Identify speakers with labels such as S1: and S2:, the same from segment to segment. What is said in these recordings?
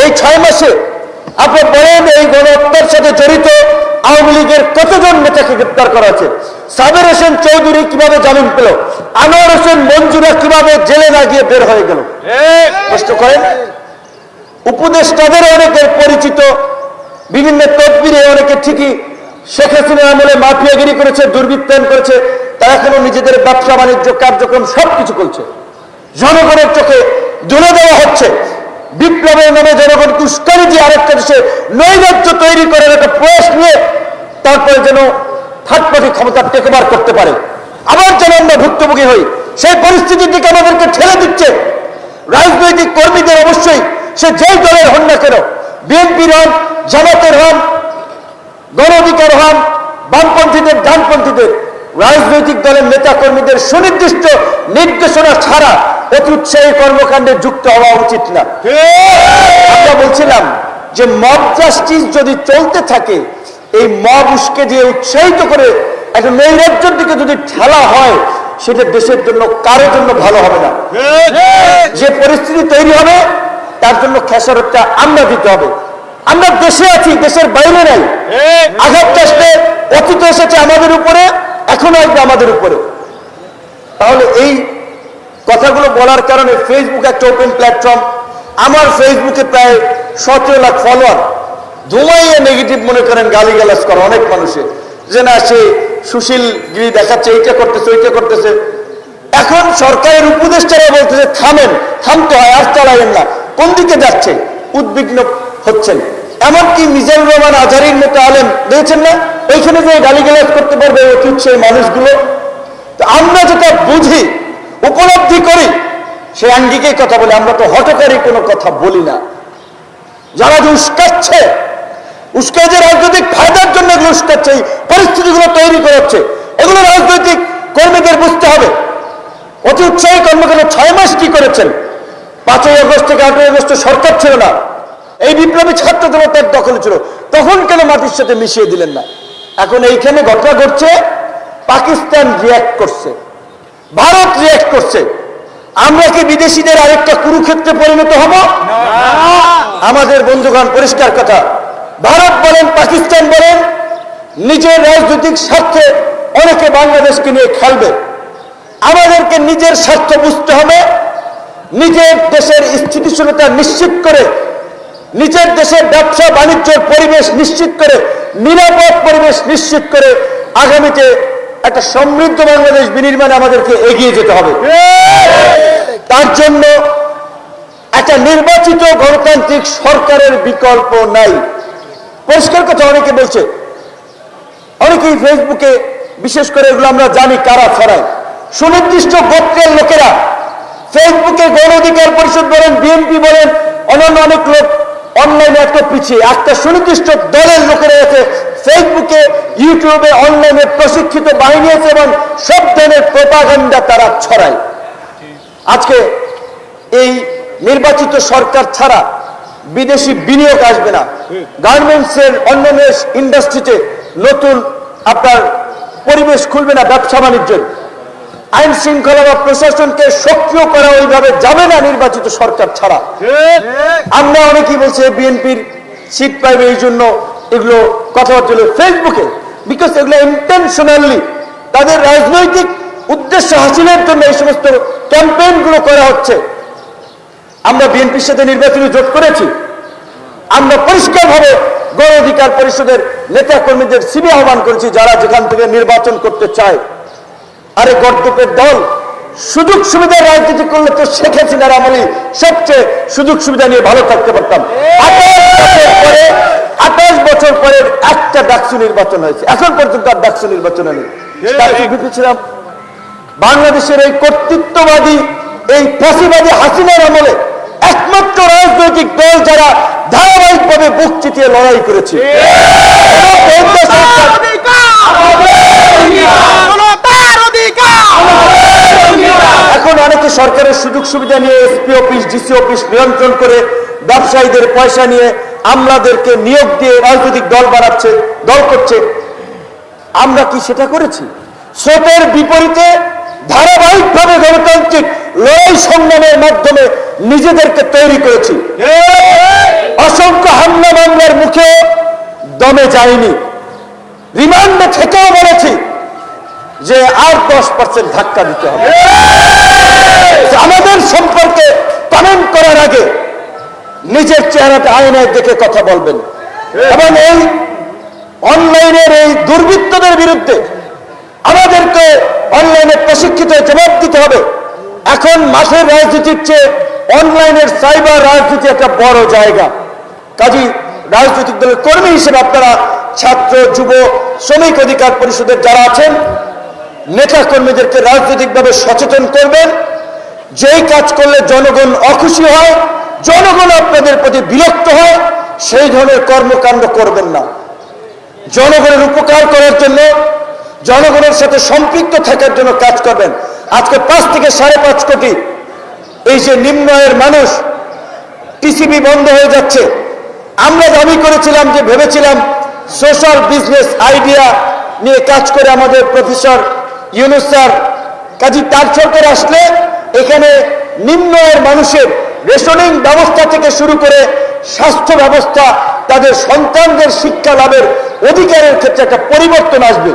S1: এই 6 মাসে আপনি বলেন এই গণহত্যার সাথে জড়িত আওয়ামী লীগের কতজন নেতাকে গ্রেপ্তার করা আছে? সাবের হোসেন চৌধুরী কিভাবে জামিন পেল? আনোয়ার হোসেন মঞ্জুরা কিভাবে জেলে না গিয়ে বের হয়ে গেল? কষ্ট করেন। উপদেষ্টাদের অনেকের পরিচিত, বিভিন্ন তদবিরে অনেকে ঠিকই শেখ হাসিনার আমলে মাফিয়াগিরি করেছে, দুর্বৃত্তায়ন করেছে, তারা এখনো নিজেদের ব্যবসা বাণিজ্য কার্যক্রম সবকিছু করছে। জনগণের চোখে ধুলে দেওয়া হচ্ছে। বিপ্লবের নামে জনগণকে উস্কানি দিয়ে আরেকটা দেশে নৈরাজ্য তৈরি করার একটা প্রয়াস নিয়ে তারপরে যেন থার্ড পার্টি ক্ষমতা টেকওভার করতে পারে, আবার যেন আমরা ভুক্তভোগী হই, সেই পরিস্থিতির দিকে আমাদেরকে ঠেলে দিচ্ছে। রাজনৈতিক কর্মীদের অবশ্যই সে যেই দলের হন না কেন, বিএনপির হন, জামাতের হন, গণ অধিকার হন, বামপন্থীদের, ডানপন্থীদের, রাজনৈতিক দলের নেতা কর্মীদের সুনির্দিষ্ট নির্দেশনা ছাড়া অতি উৎসাহী কর্মকাণ্ডে যুক্ত হওয়া উচিত না। আমরা বলছিলাম যে মব জাস্টিস যদি চলতে থাকে, এই মব উস্কে দিয়ে উৎসাহিত করে একটা নৈরাজ্যের দিকে যদি ঠেলা হয়, সেটা দেশের জন্য কারোর জন্য ভালো হবে না। যে পরিস্থিতি তৈরি হবে তার জন্য খেসারতটা আমরা দিতে হবে। আমরা দেশে আছি, দেশের বাইরে নাই। আঘাতটা আসলে অতীত এসেছে আমাদের উপরে, এখন আসবে আমাদের উপরে। তাহলে এই কথাগুলো বলার কারণে ফেসবুক একটা ওপেন প্ল্যাটফর্ম। আমার ফেসবুকে প্রায় 17 লাখ ফলোয়ার। ধুমাইয়ে নেগেটিভ মনে করেন, গালিগালাজ করে অনেক মানুষের, যে না সে সুশীলগিরি দেখাচ্ছে, এইটা করতেছে, ওইটা করতেছে। এখন সরকারের উপদেষ্টারা বলতেছে থামেন, থামতে হয়, আর চালাবেন না। কোন দিকে যাচ্ছে? উদ্বিগ্ন হচ্ছেন। এমনকি মিজানুর রহমান আজহারীর মতো আলেম দেখেছেন না, ওইখানে যে গালিগালাজ করতে পারবে অতি সেই মানুষগুলো। তো আমরা যেটা বুঝি, উপলব্ধি করি, সে আঙ্গিকে কথা বলি। আমরা তো হঠকারী কোনো কথা বলি না। যারা যে উস্কাচ্ছে, উস্কে যে রাজনৈতিক ফায়দার জন্য এগুলো উস্কাচ্ছে, এই পরিস্থিতিগুলো তৈরি করাচ্ছে, এগুলো রাজনৈতিক কর্মীদের বুঝতে হবে। অতি উৎসাহী কর্মকাণ্ড 6 মাস কি করেছেন? 5ই আগস্ট থেকে 8ই আগস্ট সরকার ছিল না, এই বিপ্লবী ছাত্র জনতার দখলে ছিল, তখন কেন মাটির সাথে মিশিয়ে দিলেন না? এখন এইখানে ঘটনা ঘটছে, পাকিস্তান রিয়াক্ট করছে, ভারত রিয়াক্ট করছে। আমরা কি বিদেশিদের আরেকটা কুরুক্ষেত্রে পরিণত হব? আমাদের বন্ধুগণ, পরিষ্কার কথা, ভারত বলেন, পাকিস্তান বলেন, নিজের রাজনৈতিক স্বার্থে অনেকে বাংলাদেশকে নিয়ে খেলবে। আমাদেরকে নিজের স্বার্থ বুঝতে হবে, নিজের দেশের স্থিতিশীলতা নিশ্চিত করে, নিজের দেশের ব্যবসা বাণিজ্যের পরিবেশ নিশ্চিত করে, নিরাপদ পরিবেশ নিশ্চিত করে আগামীতে একটা সমৃদ্ধ বাংলাদেশ বিনির্মাণে আমাদেরকে এগিয়ে যেতে হবে। তার জন্য একটা নির্বাচিত গণতান্ত্রিক সরকারের বিকল্প নাই। পরিষ্কার কথা অনেকে বলছে, অনেকেই ফেসবুকে, বিশেষ করে এগুলো আমরা জানি কারা ছড়ায়, সুনির্দিষ্ট গোত্রের লোকেরা ফেসবুকে গণ অধিকার পরিষদ বলেন, বিএনপি বলেন, অন্যান্য অনেক লোক অনলাইনে এত পিছিয়ে, একটা সুনির্দিষ্ট দলের লোকেরা আছে ফেসবুকে, ইউটিউবে, অনলাইনে প্রশিক্ষিত বাহিনী আছে এবং সব ধরনের প্রোপাগান্ডা তারা ছড়ায়। আজকে এই নির্বাচিত সরকার ছাড়া বিদেশি বিনিয়োগ আসবে না, গার্মেন্টসের, অন্যান্য ইন্ডাস্ট্রিতে নতুন আপনার পরিবেশ খুলবে না, ব্যবসা বাণিজ্যের। আইন শৃঙ্খলা বা প্রশাসনকে সক্রিয় করা ওইভাবে যাবে না নির্বাচিত সরকার ছাড়া। আমরা অনেকেই বলছে বিএনপির সিট পাইবে, এই জন্য এগুলো কথাবার্তা হলো ফেসবুকে, বিকজ এগুলো ইন্টেনশনালি তাদের রাজনৈতিক উদ্দেশ্য হাসিলের জন্য এই সমস্ত ক্যাম্পেইন গুলো করা হচ্ছে। আমরা বিএনপির সাথে নির্বাচনী জোট করেছি। আমরা পরিষ্কারভাবে গণ অধিকার পরিষদের নেতা কর্মীদের সিবি আহ্বান করেছি, যারা যেখান থেকে নির্বাচন করতে চায়। আরে গর্দপের দল, সুযোগ সুবিধা রাজনীতি করলে তো শেখ হাসিনার আমলে সবচেয়ে সুযোগ সুবিধা নিয়ে ভালো থাকতে পারতাম। 28 বছর পরে একটা ডাকসু নির্বাচন হয়েছে, এখন পর্যন্ত আর ডাকসু নির্বাচন হয়নি। ছিলাম বাংলাদেশের এই কর্তৃত্ববাদী, এই ফাঁসিবাদী হাসিনার আমলে একমাত্র রাজনৈতিক দল যারা ধারাবাহিকভাবে বুক চিতিয়ে লড়াই করেছে। এখন অনেকে সরকারের সুযোগ সুবিধা নিয়ে এসপি অফিস, ডিসি অফিস নিয়ন্ত্রণ করে ব্যবসায়ীদের পয়সা নিয়ে আমলাদেরকে নিয়োগ দিয়ে রাজনৈতিক দল বানাচ্ছে, দল করছে। আমরা কি সেটা করেছি? স্রোতের বিপরীতে ধারাবাহিকভাবে গণতান্ত্রিক লড়াই সংগ্রামের মাধ্যমে নিজেদেরকে তৈরি করেছি। দমে যায়নি। রিমান্ডে থেকেও বলেছি যে আর 10% ধাক্কা দিতে হবে। আমাদের সম্পর্কে কমেন্ট করার আগে নিজের চেহারাটা আয়নায় দেখে কথা বলবেন এবং এই অনলাইনের এই দুর্বৃত্তদের বিরুদ্ধে আমাদেরকে অনলাইনে প্রশিক্ষিত জবাব দিতে হবে। এখন মাঠের রাজনীতির চেয়ে অনলাইনের সাইবার রাজনীতি একটা বড় জায়গা। কাজী রাজনৈতিক দলের কর্মী হিসেবে আপনারা ছাত্র, যুব, শ্রমিক অধিকার পরিষদের যারা আছেন নেতা কর্মীদেরকে রাজনৈতিকভাবে সচেতন করবেন। যেই কাজ করলে জনগণ অখুশি হয়, জনগণ আপনাদের প্রতি বিরক্ত হয়, সেই ধরনের কর্মকাণ্ড করবেন না। জনগণের উপকার করার জন্য, জনগণের সাথে সম্পৃক্ত থাকার জন্য কাজ করবেন। আজকে 5 থেকে 5.5 কোটি এই যে নিম্ন আয়ের মানুষ, টিসিবি বন্ধ হয়ে যাচ্ছে। আমরা দাবি করেছিলাম যে ভেবেছিলাম সোশ্যাল বিজনেস আইডিয়া নিয়ে কাজ করে আমাদের প্রফেসর ইউনূস স্যার, কাজী তার সরকার আসলে এখানে নিম্ন আয়ের মানুষের রেশনিং ব্যবস্থা থেকে শুরু করে স্বাস্থ্য ব্যবস্থা, তাদের সন্তানদের শিক্ষা লাভের অধিকারের ক্ষেত্রে একটা পরিবর্তন আসবে।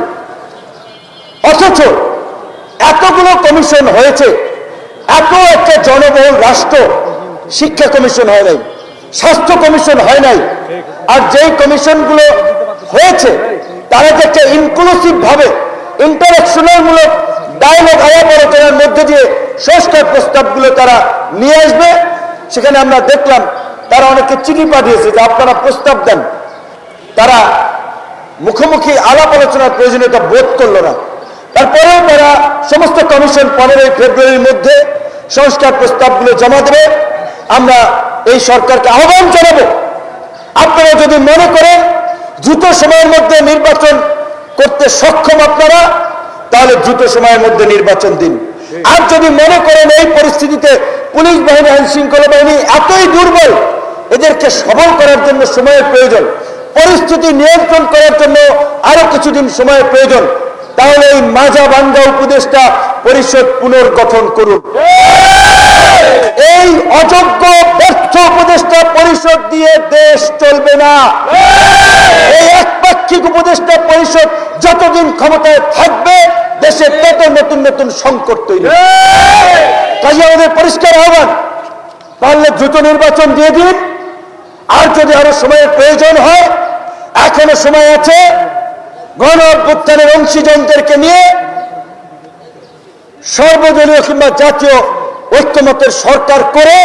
S1: অথচ এতগুলো কমিশন হয়েছে, এত একটা জনবহুল রাষ্ট্র, শিক্ষা কমিশন হয় নাই, স্বাস্থ্য কমিশন হয় নাই। আর যেই কমিশনগুলো হয়েছে তারা যে একটা ইনক্লুসিভ ভাবে ইন্টারাকশনাল মূলক ডায়ালগ আলাপ আলোচনার মধ্যে দিয়ে সংস্কার প্রস্তাবগুলো তারা নিয়ে আসবে, সেখানে আমরা দেখলাম তারা অনেকে চিঠি পাঠিয়েছে যে আপনারা প্রস্তাব দেন। তারা মুখোমুখি আলাপ আলোচনার প্রয়োজনীয়তা বোধ করলো না। তারপরেও তারা সমস্ত কমিশন 15 ফেব্রুয়ারির মধ্যে সংস্কার প্রস্তাবগুলো জমা দেবে। আমরা এই সরকারকে আহ্বান জানাবো, আপনারা যদি মনে করেন দ্রুত সময়ের মধ্যে নির্বাচন করতে সক্ষম আপনারা, তাহলে দ্রুত সময়ের মধ্যে নির্বাচন দিন। আর যদি মনে করেন এই পরিস্থিতিতে পুলিশ বাহিনী, আইন শৃঙ্খলা বাহিনী এতই দুর্বল, এদেরকে সবল করার জন্য সময়ের প্রয়োজন, পরিস্থিতি নিয়ন্ত্রণ করার জন্য আরো কিছুদিন সময়ের প্রয়োজন, তাহলে এই মাজা ভাঙ্গা উপদেষ্টা পরিষদ পুনর্গঠন করুন। এই অযোগ্য ব্যর্থ উপদেষ্টা পরিষদ দিয়ে দেশ চলবে না। এই একপাক্ষিক উপদেষ্টা পরিষদ যতদিন ক্ষমতায় থাকবে দেশে তত নতুন নতুন সংকট তৈরি। কাজে আমাদের পরিষ্কার আহ্বান, পারলে দ্রুত নির্বাচন দিয়ে দিন। আর যদি আরো সময়ের প্রয়োজন হয়, এখনো সময় আছে। গণ অভ্যুত্থানের অংশীজনদেরকে নিয়ে সর্বদলীয় কিংবা জাতীয় ঐক্যমতের সরকার করে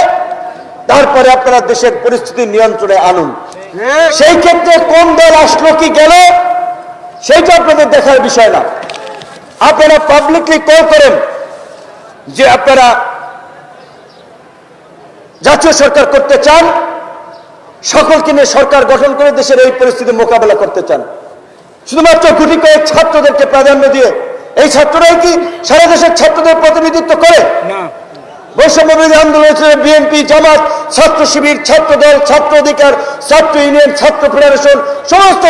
S1: তারপরে আপনারা দেশের পরিস্থিতি নিয়ন্ত্রণে আনুন। সেই ক্ষেত্রে কোন দল আসলো কি গেল সেইটা আপনাদের দেখার বিষয় না। আপনারা পাবলিকলি কল করেন যে আপনারা জাতীয় সরকার করতে চান, সকলকে নিয়ে সরকার গঠন করে দেশের এই পরিস্থিতি মোকাবেলা করতে চান। শুধুমাত্র গুটি কয়েক ছাত্রদেরকে প্রাধান্য দিয়ে, এই ছাত্ররাই কি সারা দেশের ছাত্রদের প্রতিনিধিত্ব করে? বৈষম্য বিরোধী আন্দোলন, বিএনপি, জামাত, ছাত্র শিবির, ছাত্র দল, ছাত্র অধিকার, ছাত্র ইউনিয়ন, ছাত্র ফেডারেশন, সমস্ত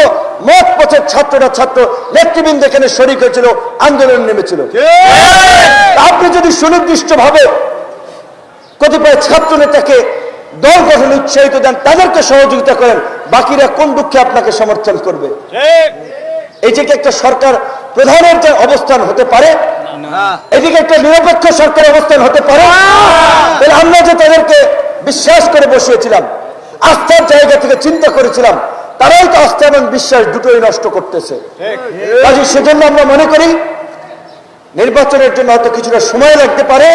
S1: মত পথের ছাত্ররা, ছাত্র নেতৃবৃন্দ এখানে শরিক হয়েছিল, আন্দোলন নেমেছিল। আপনি যদি সুনির্দিষ্ট ভাবে কতিপয় ছাত্র নেতাকে দল গঠনে উৎসাহিত দেন, তাদেরকে সহযোগিতা করেন, বাকিরা কোন দুঃখে আপনাকে সমর্থন করবে? এই যে একটা সরকার প্রধানের যে অবস্থান হতে পারে, এদিকে একটা নিরপেক্ষ সরকার অবস্থান হতে পারে। তাহলে আমরা যে তাদেরকে বিশ্বাস করে বসিয়েছিলাম, আস্থার জায়গা থেকে চিন্তা করেছিলাম, তারাই তো আস্থা এবং বিশ্বাস দুটোই নষ্ট করতেছে। কাজে সেজন্য আমরা মনে করি নির্বাচনের জন্য হয়তো কিছুটা সময় লাগতে পারে,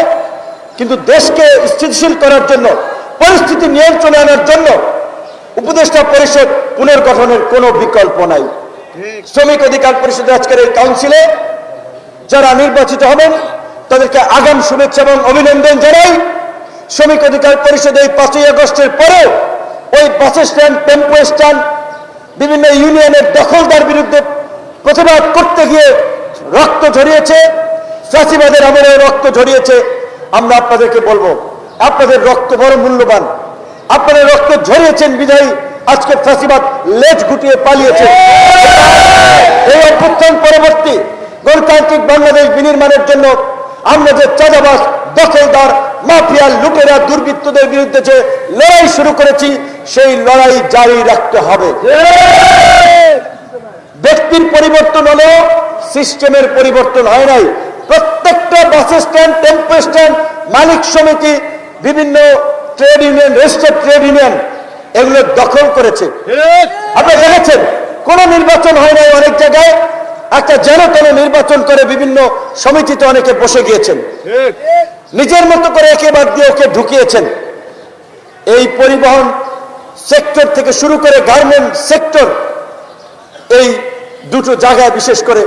S1: কিন্তু দেশকে স্থিতিশীল করার জন্য, পরিস্থিতি নিয়ন্ত্রণে আনার জন্য উপদেষ্টা পরিষদ পুনর্গঠনের কোনো বিকল্প নাই। শ্রমিক অধিকার পরিষদের আজকের এই কাউন্সিলে যারা নির্বাচিত হবেন তাদেরকে আগাম শুভেচ্ছা এবং অভিনন্দন জানাই। শ্রমিক অধিকার পরিষদ এই 5ই আগস্টের পরেও ওই বাস স্ট্যান্ড, টেম্পো স্ট্যান্ড, বিভিন্ন ইউনিয়নের দখলদার বিরুদ্ধে প্রতিবাদ করতে গিয়ে রক্ত ঝরিয়েছে, ফ্যাসিবাদের আমলে রক্ত ঝরিয়েছে। আমরা আপনাদেরকে বলবো, আপনাদের রক্ত বড় মূল্যবান। আপনারা রক্ত ঝরিয়েছেন বিধায়ী আজকে ফ্যাসিবাদ লেজ গুটিয়ে পালিয়েছে। এই অভ্যুত্থান পরবর্তী গণতান্ত্রিক বাংলাদেশ বিনির্মাণের জন্য আমরা যে চাঁদাবাজ, দখলদার, মাফিয়া, লুটেরা, দুর্বৃত্তদের বিরুদ্ধে যে লড়াই শুরু করেছি, সেই লড়াই জারি রাখতে হবে। ব্যক্তির পরিবর্তন হলো, সিস্টেমের পরিবর্তন হয় নাই। প্রত্যেকটা বাস স্ট্যান্ড, টেম্পো স্ট্যান্ড, মালিক সমিতি, বিভিন্ন trade union, registered trade union এগুলো দখল করেছে। আপনারা দেখেছেন কোন নির্বাচন হয় নাই, অনেক জায়গায় একটা যেন তেন নির্বাচন করে বিভিন্ন সমিতিতে অনেকে বসে গিয়েছেন, নিজের মতো করে একে বাদ দিয়ে ওকে ঢুকিয়েছেন। এই পরিবহন সেক্টর থেকে শুরু করে গার্মেন্ট সেক্টর, এই দুটো জায়গায় বিশেষ করে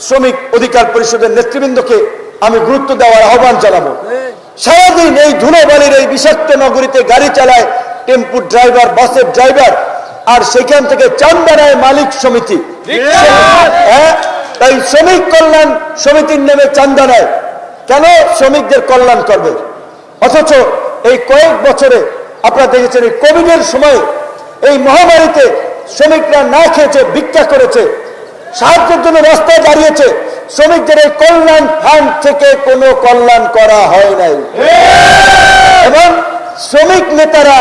S1: শ্রমিক অধিকার পরিষদের নেতৃবৃন্দকে আমি গুরুত্ব দেওয়ার আহ্বান জানাবো। সারাদিন এই ধুলোবালির এই বিষাক্ত নগরীতে গাড়ি চালায় টেম্পু ড্রাইভার, বাসের ড্রাইভার, আর সেখান থেকে চাঁদা নেয় মালিক সমিতি। তাই শ্রমিক কল্যাণ সমিতির নামে চাঁদা নেয় কেন? শ্রমিকদের কল্যাণ করবে। অথচ এই কয়েক বছরে আপনারা দেখেছেন এই কোভিডের সময়, এই মহামারীতে শ্রমিকরা না খেয়েছে, ভিক্ষা করেছে, সাহায্যের জন্য রাস্তায় দাঁড়িয়েছে। শ্রমিকদের এই কল্যাণ ফান্ড থেকে কোনো কল্যাণ করা হয় নাই। এবং শ্রমিক নেতারা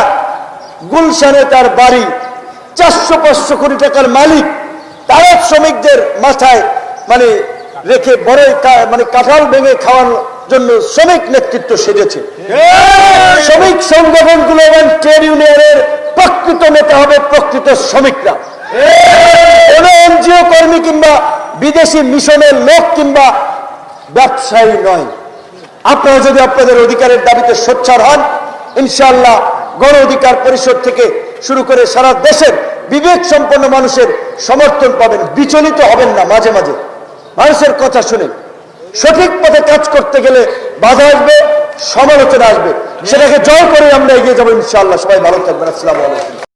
S1: গুলশানে তার বাড়ি, 400-500 কোটি টাকার মালিক, তারা শ্রমিকদের মাথায় মানে রেখে বড় মানে কাঁঠাল ভেঙে খাওয়ানোর জন্য শ্রমিক নেতৃত্ব সেজেছে। শ্রমিক সংগঠনগুলো এবং ট্রেড ইউনিয়নের প্রকৃত নেতা হবে প্রকৃত শ্রমিকরা, কোন এনজিও কর্মী কিংবা বিদেশি মিশনের লোক কিংবা ব্যবসায়ী নয়। আপনারা যদি আপনাদের অধিকারের দাবিতে সোচ্চার হন, ইনশাআল্লাহ গণ অধিকার পরিষদ থেকে শুরু করে সারা দেশের বিবেক সম্পন্ন মানুষের সমর্থন পাবেন। বিচলিত হবেন না, মাঝে মাঝে মানুষের কথা শুনে সঠিক পথে কাজ করতে গেলে বাধা আসবে, সমালোচনা আসবে, সেটাকে জয় করে আমরা এগিয়ে যাবো ইনশাআল্লাহ। সবাই ভালো থাকবেন। আসসালামু আলাইকুম।